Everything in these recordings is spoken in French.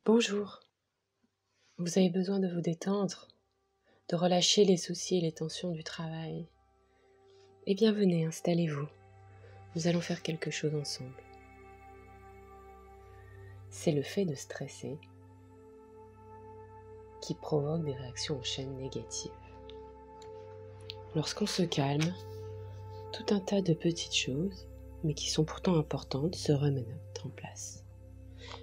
Bonjour, vous avez besoin de vous détendre, de relâcher les soucis et les tensions du travail. Eh bien venez, installez-vous, nous allons faire quelque chose ensemble. C'est le fait de stresser qui provoque des réactions en chaîne négatives. Lorsqu'on se calme, tout un tas de petites choses, mais qui sont pourtant importantes, se remettent en place.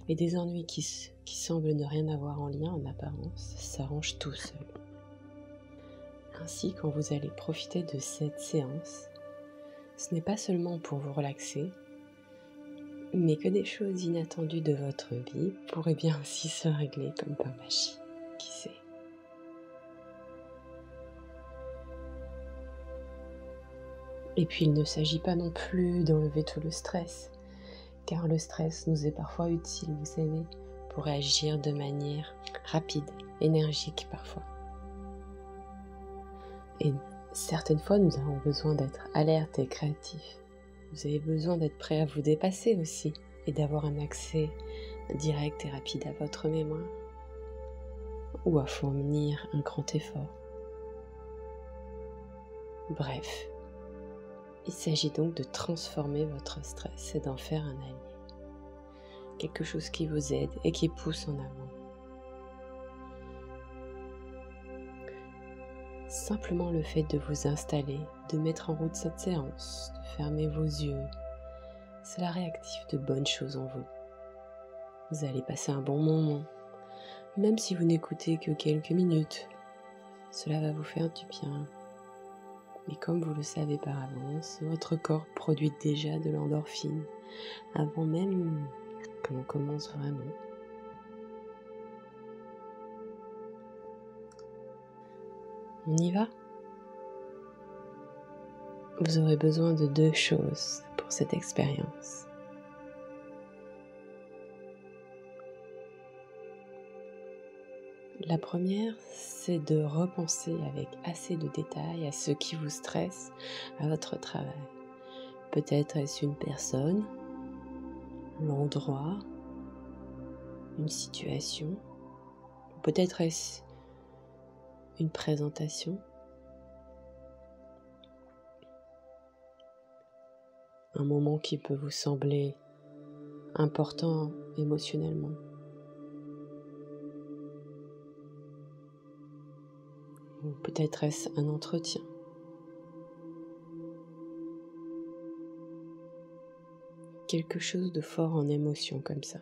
Et des ennuis qui semblent ne rien avoir en lien en apparence s'arrangent tout seuls. Ainsi, quand vous allez profiter de cette séance, ce n'est pas seulement pour vous relaxer, mais que des choses inattendues de votre vie pourraient bien aussi se régler comme par magie, qui sait. Et puis il ne s'agit pas non plus d'enlever tout le stress, car le stress nous est parfois utile, vous savez, pour agir de manière rapide, énergique parfois. Et certaines fois, nous avons besoin d'être alertes et créatifs. Vous avez besoin d'être prêt à vous dépasser aussi et d'avoir un accès direct et rapide à votre mémoire ou à fournir un grand effort. Bref, il s'agit donc de transformer votre stress et d'en faire un allié. Quelque chose qui vous aide et qui pousse en avant. Simplement le fait de vous installer, de mettre en route cette séance, de fermer vos yeux, cela réactive de bonnes choses en vous. Vous allez passer un bon moment, même si vous n'écoutez que quelques minutes. Cela va vous faire du bien. Et comme vous le savez par avance, votre corps produit déjà de l'endorphine avant même que l'on commence vraiment. On y va ? Vous aurez besoin de 2 choses pour cette expérience. La première, c'est de repenser avec assez de détails à ce qui vous stresse à votre travail. Peut-être est-ce une personne, l'endroit, une situation, peut-être est-ce une présentation, un moment qui peut vous sembler important émotionnellement. Ou peut-être est-ce un entretien. Quelque chose de fort en émotion comme ça.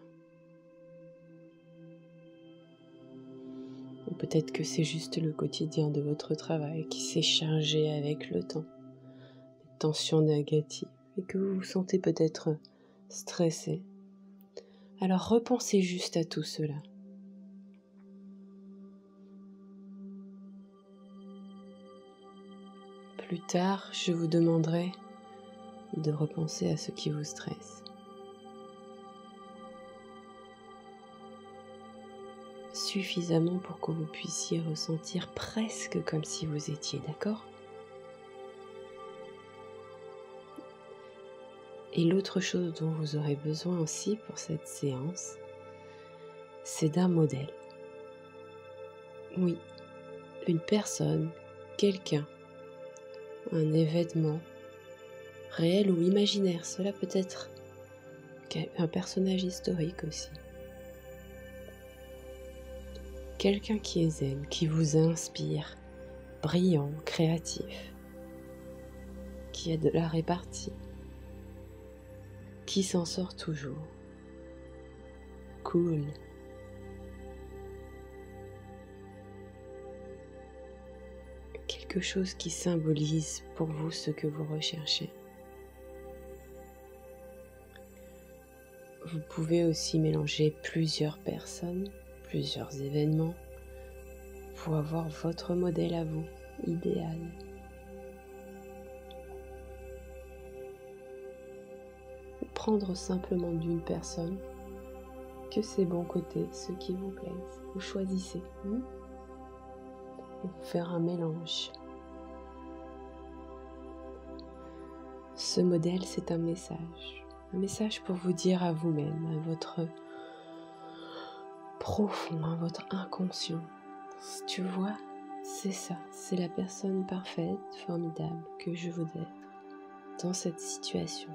Ou peut-être que c'est juste le quotidien de votre travail qui s'est chargé avec le temps. Des tensions négatives et que vous vous sentez peut-être stressé. Alors repensez juste à tout cela. Plus tard, je vous demanderai de repenser à ce qui vous stresse. Suffisamment pour que vous puissiez ressentir presque comme si vous étiez d'accord. Et l'autre chose dont vous aurez besoin aussi pour cette séance, c'est d'un modèle. Oui, une personne, quelqu'un, un événement, réel ou imaginaire, cela peut être un personnage historique aussi. Quelqu'un qui est zen, qui vous inspire, brillant, créatif, qui a de la répartie, qui s'en sort toujours, cool. Quelque chose qui symbolise pour vous ce que vous recherchez. Vous pouvez aussi mélanger plusieurs personnes, plusieurs événements, pour avoir votre modèle à vous, idéal. Ou prendre simplement d'une personne que ses bons côtés, ceux qui vous plaisent. Vous choisissez. Et vous faire un mélange. Ce modèle, c'est un message. Un message pour vous dire à vous-même, à votre profond à votre inconscient. Tu vois, c'est ça, c'est la personne parfaite, formidable que je veux être dans cette situation,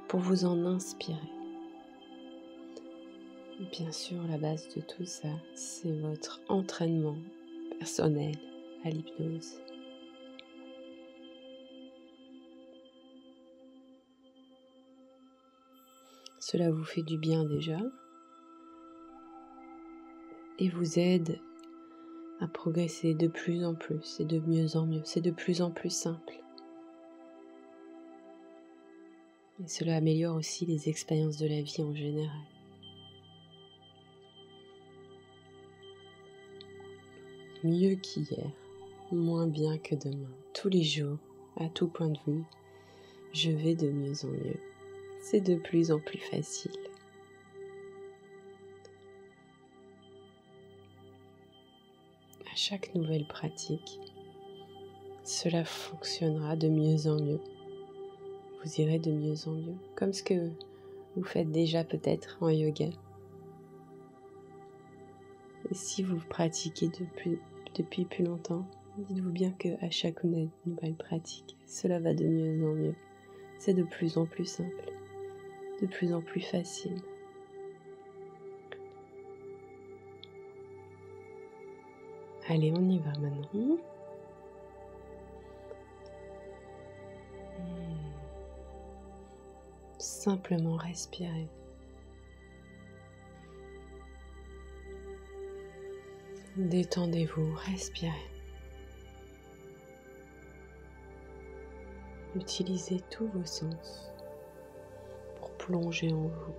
pour vous en inspirer. Bien sûr, la base de tout ça, c'est votre entraînement personnel à l'hypnose. Cela vous fait du bien déjà et vous aide à progresser de plus en plus et de mieux en mieux. C'est de plus en plus simple. Et cela améliore aussi les expériences de la vie en général. Mieux qu'hier, moins bien que demain. Tous les jours, à tout point de vue, je vais de mieux en mieux. C'est de plus en plus facile. À chaque nouvelle pratique, cela fonctionnera de mieux en mieux. Vous irez de mieux en mieux, comme ce que vous faites déjà peut-être en yoga. Et si vous pratiquez depuis plus longtemps, dites-vous bien qu'à chaque nouvelle pratique, cela va de mieux en mieux. C'est de plus en plus simple, de plus en plus facile. Allez, on y va maintenant. Simplement respirer. Détendez-vous, respirez. Utilisez tous vos sens pour plonger en vous.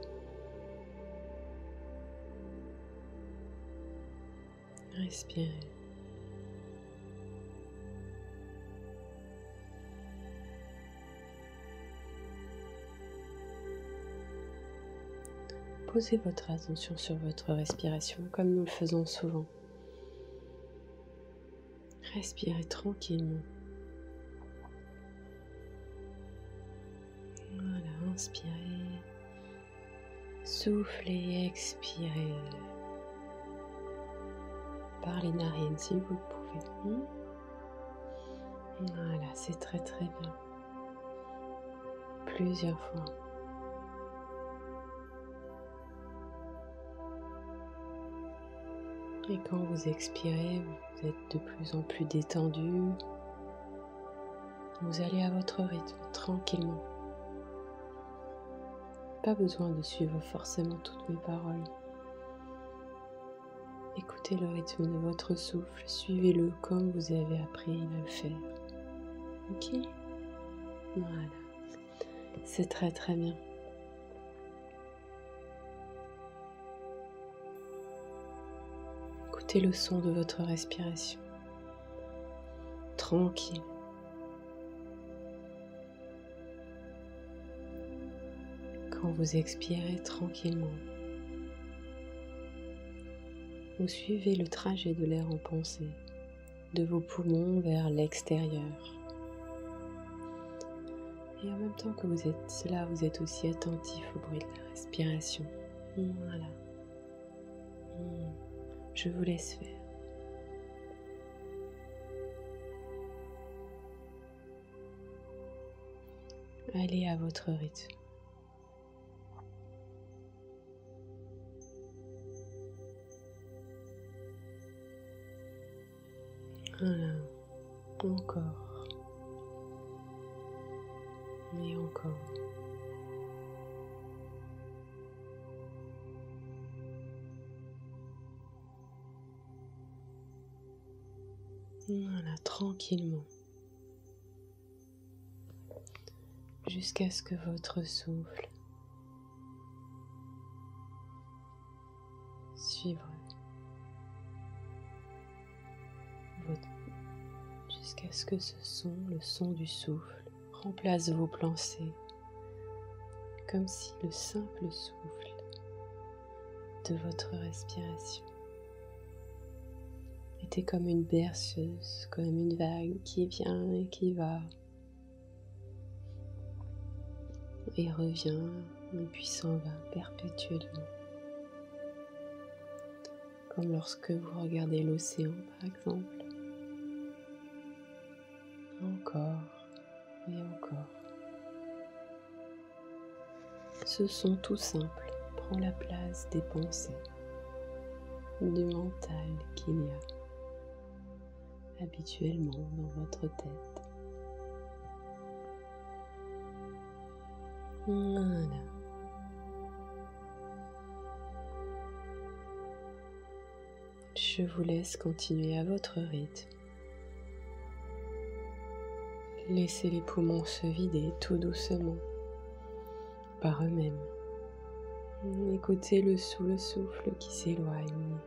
Respirez. Posez votre attention sur votre respiration comme nous le faisons souvent. Respirez tranquillement. Voilà, inspirez. Soufflez, expirez. Par les narines si vous le pouvez. Voilà, c'est très très bien. Plusieurs fois. Et quand vous expirez, vous êtes de plus en plus détendu. Vous allez à votre rythme, tranquillement. Pas besoin de suivre forcément toutes mes paroles. Écoutez le rythme de votre souffle, suivez-le comme vous avez appris à le faire. Ok ? Voilà. C'est très très bien. Écoutez le son de votre respiration. Tranquille. Quand vous expirez tranquillement, vous suivez le trajet de l'air en pensée, de vos poumons vers l'extérieur. Et en même temps que vous êtes là, vous êtes aussi attentif au bruit de la respiration. Voilà. Je vous laisse faire. Allez à votre rythme. Voilà. Encore. Et encore. Voilà, tranquillement. Jusqu'à ce que votre souffle suive jusqu'à ce que ce son, le son du souffle, remplace vos pensées, comme si le simple souffle de votre respiration était comme une berceuse, comme une vague qui vient et qui va et revient et puis s'en va perpétuellement. comme lorsque vous regardez l'océan par exemple. Encore et encore. Ce son tout simple prend la place des pensées, du mental qu'il y a habituellement dans votre tête. Voilà. Je vous laisse continuer à votre rythme. Laissez les poumons se vider tout doucement, par eux-mêmes. Écoutez le souffle qui s'éloigne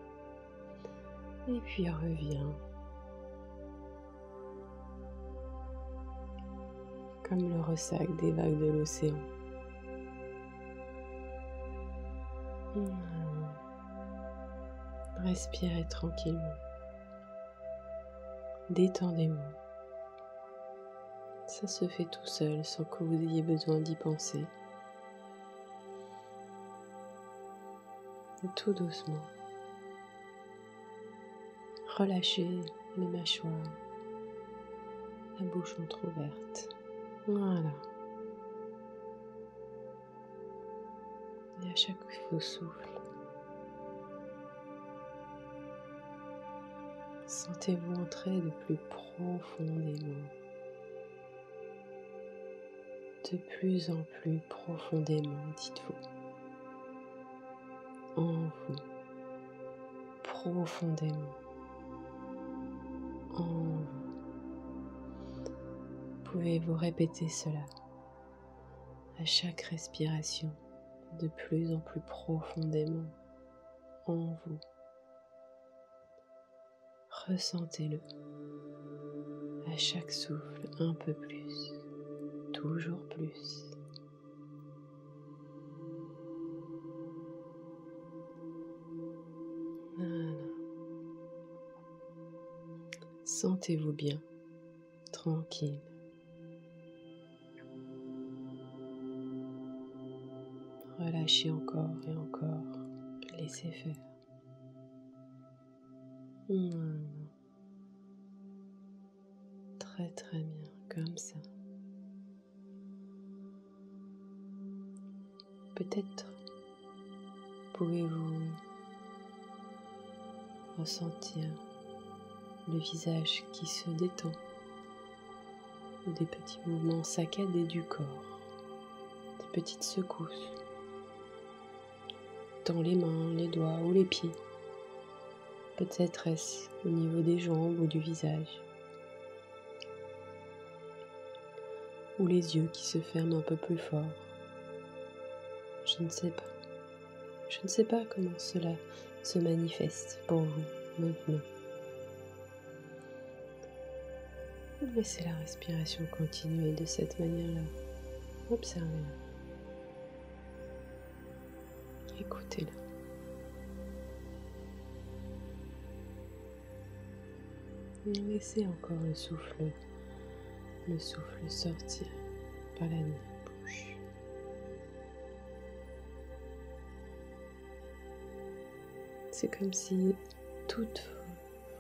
et puis revient. Comme le ressac des vagues de l'océan. Respirez tranquillement. Détendez-vous. Ça se fait tout seul sans que vous ayez besoin d'y penser. Et tout doucement. Relâchez les mâchoires, la bouche entrouverte. Voilà. Et à chaque faux souffle, sentez-vous entrer de plus profondément, de plus en plus profondément, dites-vous, en vous, profondément, en vous. Pouvez-vous répéter cela à chaque respiration, de plus en plus profondément en vous. Ressentez-le à chaque souffle un peu plus, toujours plus. Voilà. Sentez-vous bien, tranquille. Relâchez encore et encore, laissez faire. Voilà. Très très bien, comme ça. Peut-être pouvez-vous ressentir le visage qui se détend ou des petits mouvements saccadés du corps, des petites secousses dans les mains, les doigts ou les pieds. Peut-être est-ce au niveau des jambes ou du visage, ou les yeux qui se ferment un peu plus fort. Je ne sais pas. Je ne sais pas comment cela se manifeste pour vous maintenant. Laissez la respiration continuer de cette manière-là. Observez-la. Écoutez-la. Laissez encore le souffle sortir par la bouche. C'est comme si tout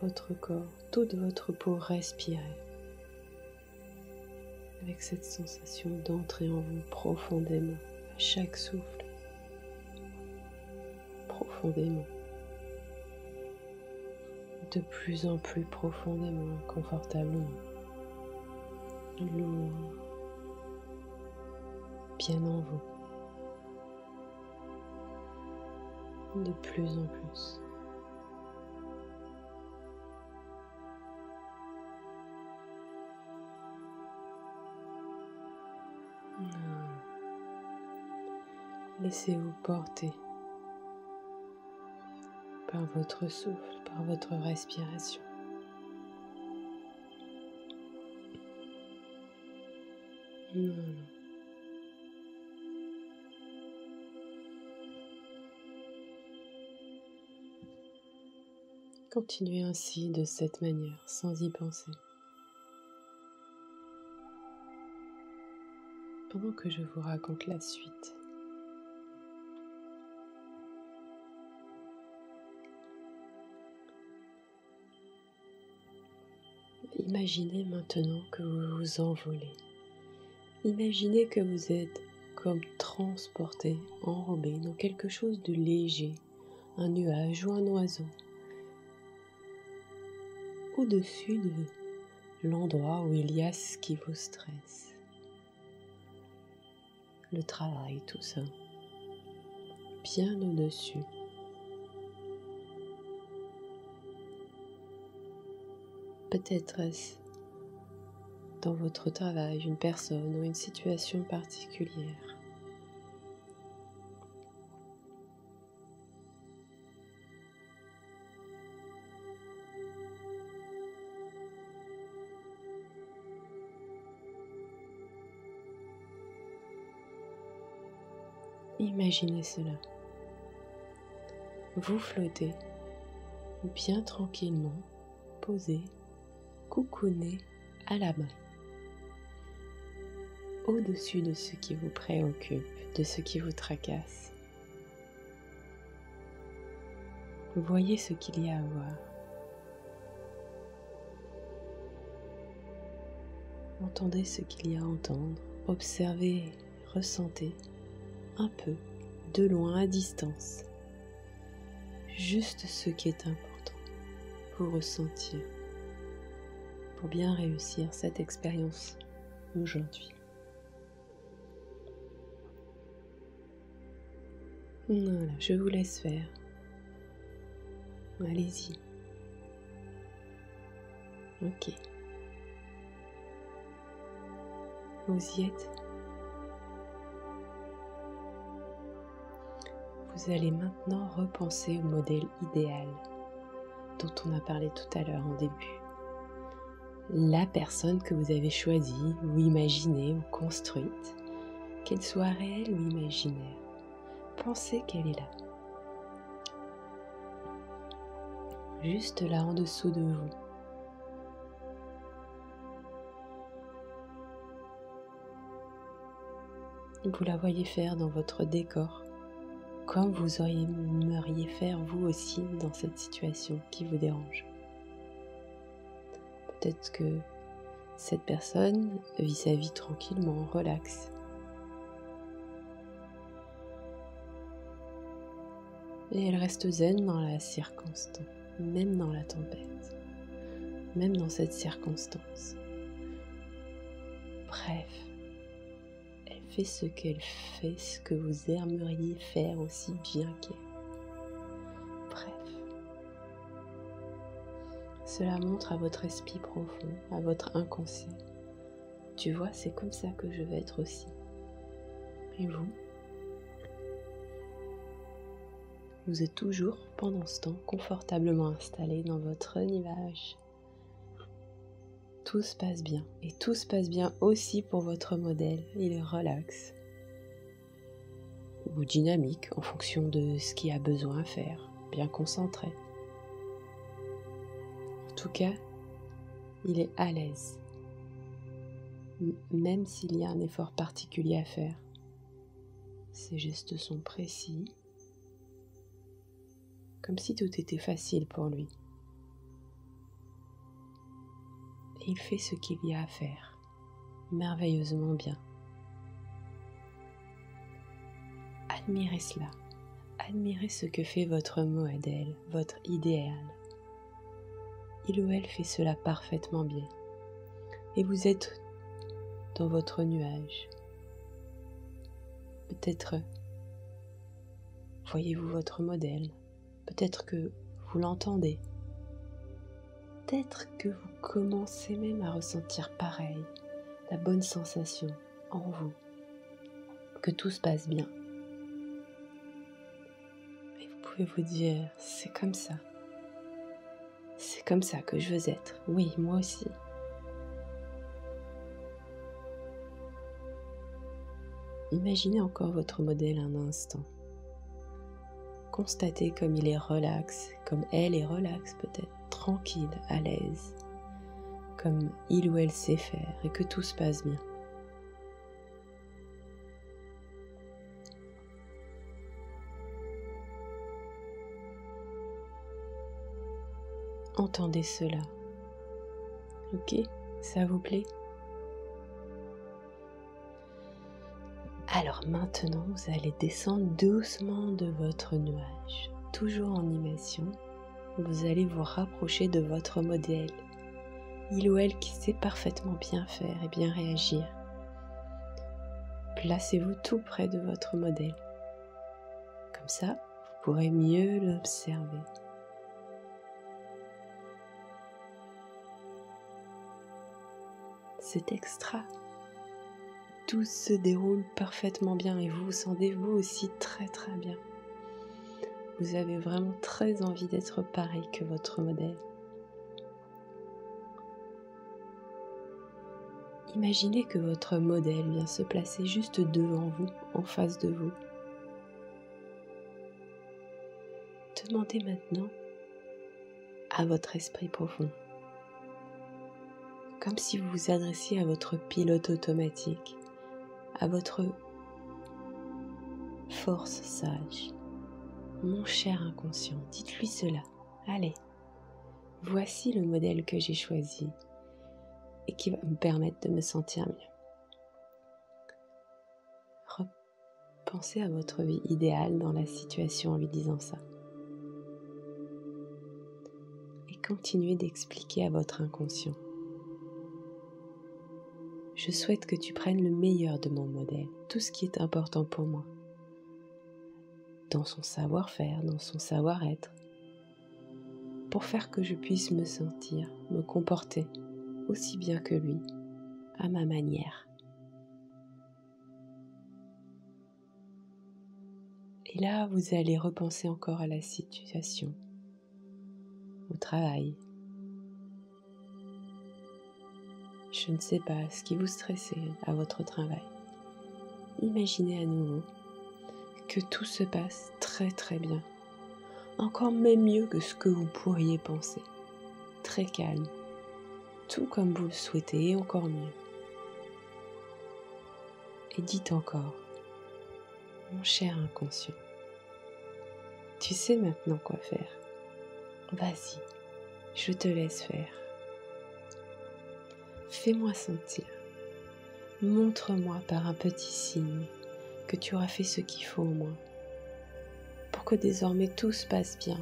votre corps, toute votre peau respirait avec cette sensation d'entrer en vous profondément à chaque souffle, profondément, de plus en plus profondément, confortablement, lourd, bien en vous, de plus en plus. Laissez-vous porter par votre souffle, par votre respiration. Continuez ainsi de cette manière, sans y penser. Pendant que je vous raconte la suite. Imaginez maintenant que vous vous envolez. Imaginez que vous êtes comme transporté, enrobé dans quelque chose de léger, un nuage ou un oiseau, au-dessus de l'endroit où il y a ce qui vous stresse. Le travail, tout ça, bien au-dessus. Peut-être est-ce dans votre travail une personne ou une situation particulière. Imaginez cela. Vous flottez bien tranquillement, posé, coucouné à la main, au-dessus de ce qui vous préoccupe, de ce qui vous tracasse. Voyez ce qu'il y a à voir. Entendez ce qu'il y a à entendre. Observez, ressentez un peu, de loin, à distance, juste ce qui est important pour ressentir, pour bien réussir cette expérience aujourd'hui. Voilà, je vous laisse faire. Allez-y. Ok. Vous y êtes? Vous allez maintenant repenser au modèle idéal dont on a parlé tout à l'heure en début. La personne que vous avez choisie ou imaginée ou construite, qu'elle soit réelle ou imaginaire. Pensez qu'elle est là. Juste là en dessous de vous. Vous la voyez faire dans votre décor, comme vous aimeriez faire vous aussi dans cette situation qui vous dérange. Peut-être que cette personne vit sa vie tranquillement, relaxe. Et elle reste zen dans la circonstance, même dans la tempête, même dans cette circonstance. Bref, elle fait ce qu'elle fait, ce que vous aimeriez faire aussi bien qu'elle. Bref, cela montre à votre esprit profond, à votre inconscient. Tu vois, c'est comme ça que je vais être aussi. Et vous? Vous êtes toujours, pendant ce temps, confortablement installé dans votre nuage. Tout se passe bien. Et tout se passe bien aussi pour votre modèle. Il est relax. Ou dynamique en fonction de ce qu'il a besoin à faire. Bien concentré. En tout cas, il est à l'aise. Même s'il y a un effort particulier à faire. Ses gestes sont précis. Comme si tout était facile pour lui. Et il fait ce qu'il y a à faire, merveilleusement bien. Admirez cela, admirez ce que fait votre modèle, votre idéal. Il ou elle fait cela parfaitement bien. Et vous êtes dans votre nuage. Peut-être voyez-vous votre modèle. Peut-être que vous l'entendez. Peut-être que vous commencez même à ressentir pareil, la bonne sensation en vous, que tout se passe bien. Et vous pouvez vous dire, c'est comme ça que je veux être. Oui, moi aussi. Imaginez encore votre modèle un instant. Constatez comme il est relax, comme elle est relax peut-être, tranquille, à l'aise, comme il ou elle sait faire et que tout se passe bien. Entendez cela. Ok, ça vous plaît? Alors maintenant, vous allez descendre doucement de votre nuage. Toujours en immersion, vous allez vous rapprocher de votre modèle. Il ou elle qui sait parfaitement bien faire et bien réagir. Placez-vous tout près de votre modèle. Comme ça, vous pourrez mieux l'observer. C'est extra. Tout se déroule parfaitement bien et vous vous sentez vous aussi très très bien. Vous avez vraiment très envie d'être pareil que votre modèle. Imaginez que votre modèle vient se placer juste devant vous, en face de vous. Demandez maintenant à votre esprit profond, comme si vous vous adressiez à votre pilote automatique, à votre force sage. Mon cher inconscient, dites-lui cela. Allez, voici le modèle que j'ai choisi et qui va me permettre de me sentir mieux. Repensez à votre vie idéale dans la situation en lui disant ça. Et continuez d'expliquer à votre inconscient. Je souhaite que tu prennes le meilleur de mon modèle, tout ce qui est important pour moi, dans son savoir-faire, dans son savoir-être, pour faire que je puisse me sentir, me comporter aussi bien que lui, à ma manière. Et là, vous allez repenser encore à la situation, au travail. Je ne sais pas ce qui vous stressait à votre travail. Imaginez à nouveau que tout se passe très très bien, encore même mieux que ce que vous pourriez penser, très calme, tout comme vous le souhaitez et encore mieux. Et dites encore, mon cher inconscient, tu sais maintenant quoi faire. Vas-y, je te laisse faire. Fais-moi sentir. Montre-moi par un petit signe que tu auras fait ce qu'il faut au moins, pour que désormais tout se passe bien.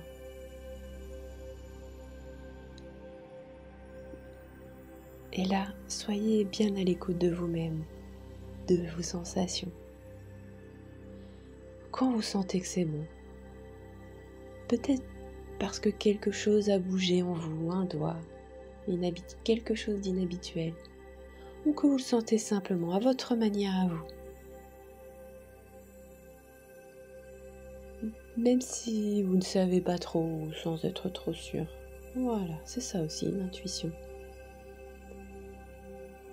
Et là, soyez bien à l'écoute de vous-même, de vos sensations. Quand vous sentez que c'est bon, peut-être parce que quelque chose a bougé en vous, un doigt, quelque chose d'inhabituel, ou que vous le sentez simplement à votre manière à vous. Même si vous ne savez pas trop, sans être trop sûr. Voilà, c'est ça aussi, l'intuition.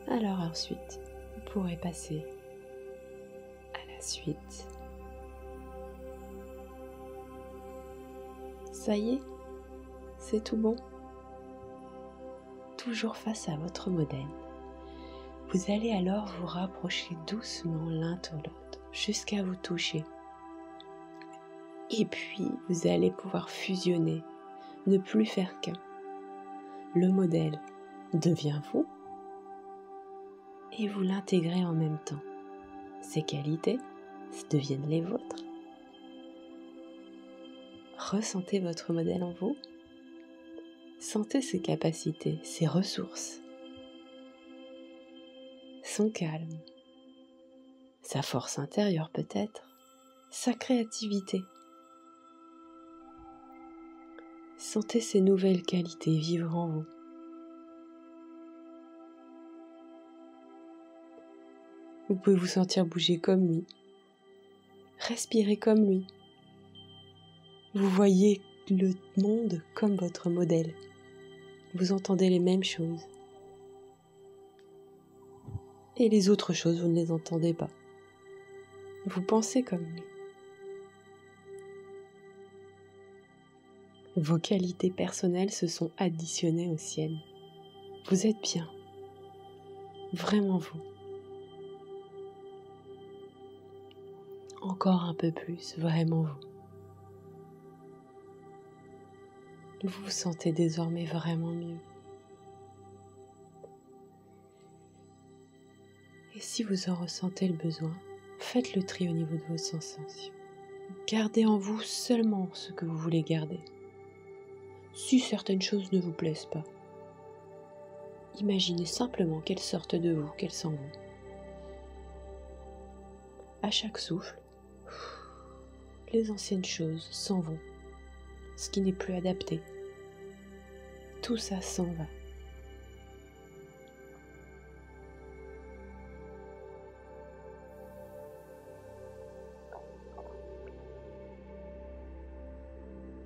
Alors ensuite, vous pourrez passer à la suite. Ça y est, c'est tout bon. Toujours face à votre modèle. Vous allez alors vous rapprocher doucement l'un de l'autre, jusqu'à vous toucher. Et puis, vous allez pouvoir fusionner, ne plus faire qu'un. Le modèle devient vous, et vous l'intégrez en même temps. Ses qualités deviennent les vôtres. Ressentez votre modèle en vous. Sentez ses capacités, ses ressources, son calme, sa force intérieure peut-être, sa créativité. Sentez ces nouvelles qualités vivre en vous. Vous pouvez vous sentir bouger comme lui, respirer comme lui. Vous voyez le monde comme votre modèle. Vous entendez les mêmes choses. Et les autres choses, vous ne les entendez pas. Vous pensez comme lui. Vos qualités personnelles se sont additionnées aux siennes. Vous êtes bien. Vraiment vous. Encore un peu plus, vraiment vous. Vous vous sentez désormais vraiment mieux. si vous en ressentez le besoin, faites le tri au niveau de vos sensations. Gardez en vous seulement ce que vous voulez garder. Si certaines choses ne vous plaisent pas, imaginez simplement qu'elles sortent de vous, qu'elles s'en vont. À chaque souffle, les anciennes choses s'en vont. Ce qui n'est plus adapté, tout ça s'en va.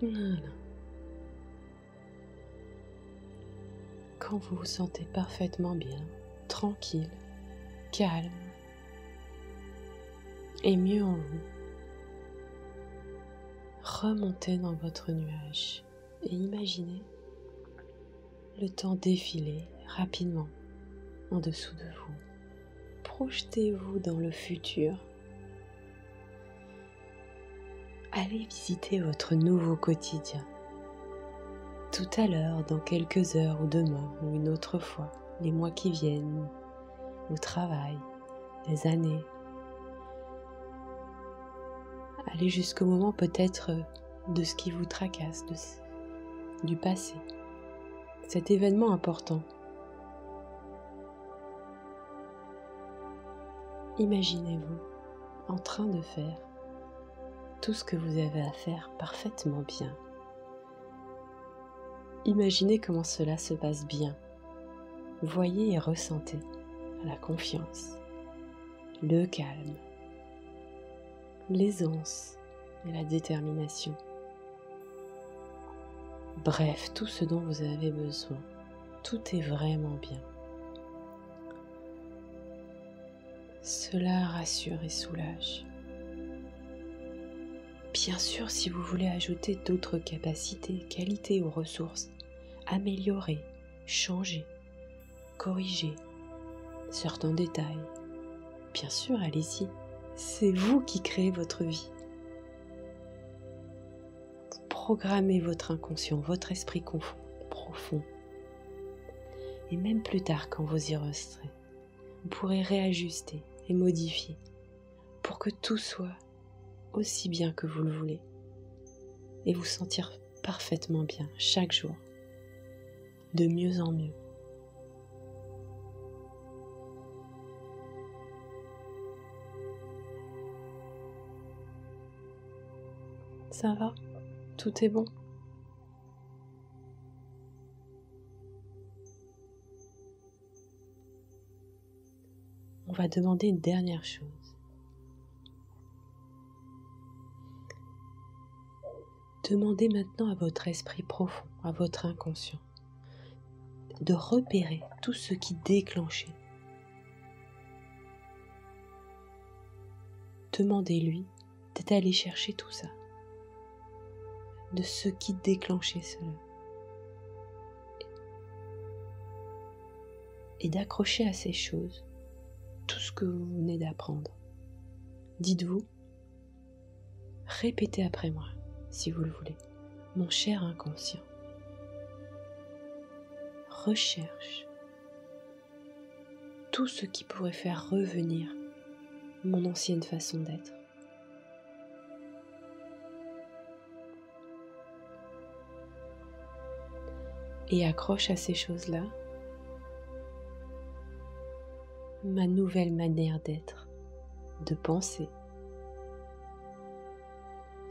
Voilà. Quand vous vous sentez parfaitement bien, tranquille, calme et mieux en vous, remontez dans votre nuage et imaginez le temps défiler rapidement en dessous de vous. Projetez-vous dans le futur. Allez visiter votre nouveau quotidien. Tout à l'heure, dans quelques heures ou demain ou une autre fois, les mois qui viennent, au travail, les années. Allez jusqu'au moment peut-être de ce qui vous tracasse, du passé. Cet événement important. Imaginez-vous en train de faire tout ce que vous avez à faire parfaitement bien. Imaginez comment cela se passe bien. Voyez et ressentez la confiance, le calme, l'aisance et la détermination. Bref, tout ce dont vous avez besoin. Tout est vraiment bien. Cela rassure et soulage. Bien sûr, si vous voulez ajouter d'autres capacités, qualités ou ressources, améliorer, changer, corriger certains détails, bien sûr, allez-y. C'est vous qui créez votre vie. Programmez votre inconscient, votre esprit profond. Et même plus tard, quand vous y resterez, vous pourrez réajuster et modifier pour que tout soit aussi bien que vous le voulez et vous sentir parfaitement bien chaque jour, de mieux en mieux. Ça va? Tout est bon? On va demander une dernière chose. Demandez maintenant à votre esprit profond, à votre inconscient, de repérer tout ce qui déclenchait. Demandez-lui d'aller chercher tout ça, de ce qui déclenchait cela, et d'accrocher à ces choses tout ce que vous venez d'apprendre. Dites-vous, répétez après moi, si vous le voulez. Mon cher inconscient, recherche tout ce qui pourrait faire revenir mon ancienne façon d'être. Et accroche à ces choses-là ma nouvelle manière d'être, de penser,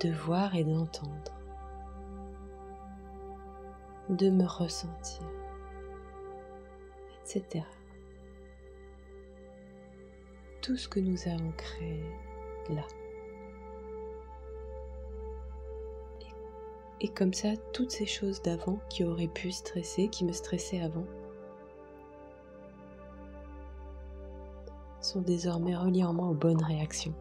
de voir et d'entendre, de me ressentir, etc. Tout ce que nous avons créé là. Et comme ça, toutes ces choses d'avant qui auraient pu stresser, qui me stressaient avant, sont désormais reliées en moi aux bonnes réactions.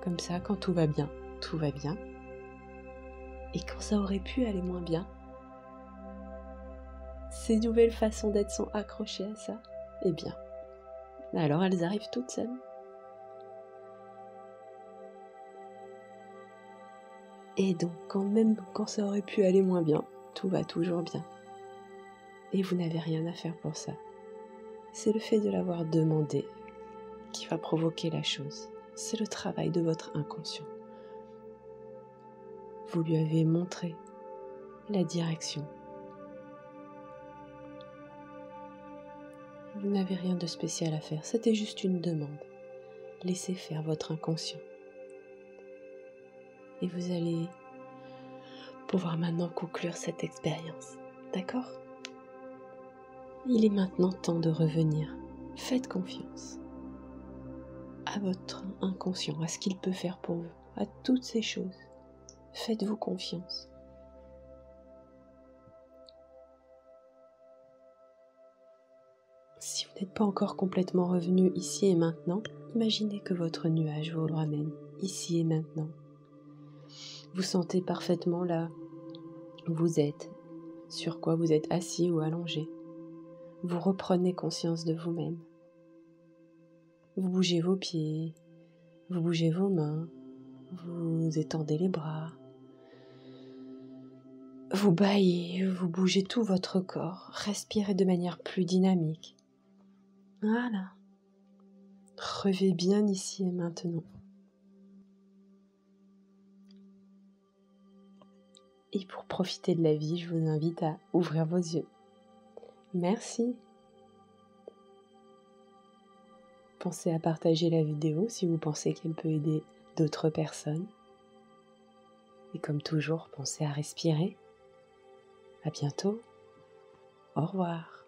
Comme ça, quand tout va bien, tout va bien. Et quand ça aurait pu aller moins bien, ces nouvelles façons d'être sont accrochées à ça, eh bien, alors elles arrivent toutes seules. Et donc, même quand ça aurait pu aller moins bien, tout va toujours bien. Et vous n'avez rien à faire pour ça. C'est le fait de l'avoir demandé qui va provoquer la chose. C'est le travail de votre inconscient. Vous lui avez montré la direction. Vous n'avez rien de spécial à faire, c'était juste une demande. Laissez faire votre inconscient. Et vous allez pouvoir maintenant conclure cette expérience. D'accord ? Il est maintenant temps de revenir. Faites confiance à votre inconscient, à ce qu'il peut faire pour vous, à toutes ces choses. Faites-vous confiance. Si vous n'êtes pas encore complètement revenu ici et maintenant, imaginez que votre nuage vous le ramène ici et maintenant. Vous sentez parfaitement là où vous êtes, sur quoi vous êtes assis ou allongé. Vous reprenez conscience de vous-même. Vous bougez vos pieds, vous bougez vos mains, vous étendez les bras, vous bâillez, vous bougez tout votre corps. Respirez de manière plus dynamique. Voilà. Revez bien ici et maintenant. Et pour profiter de la vie, je vous invite à ouvrir vos yeux. Merci. Pensez à partager la vidéo si vous pensez qu'elle peut aider d'autres personnes. Et comme toujours, pensez à respirer. À bientôt. Au revoir.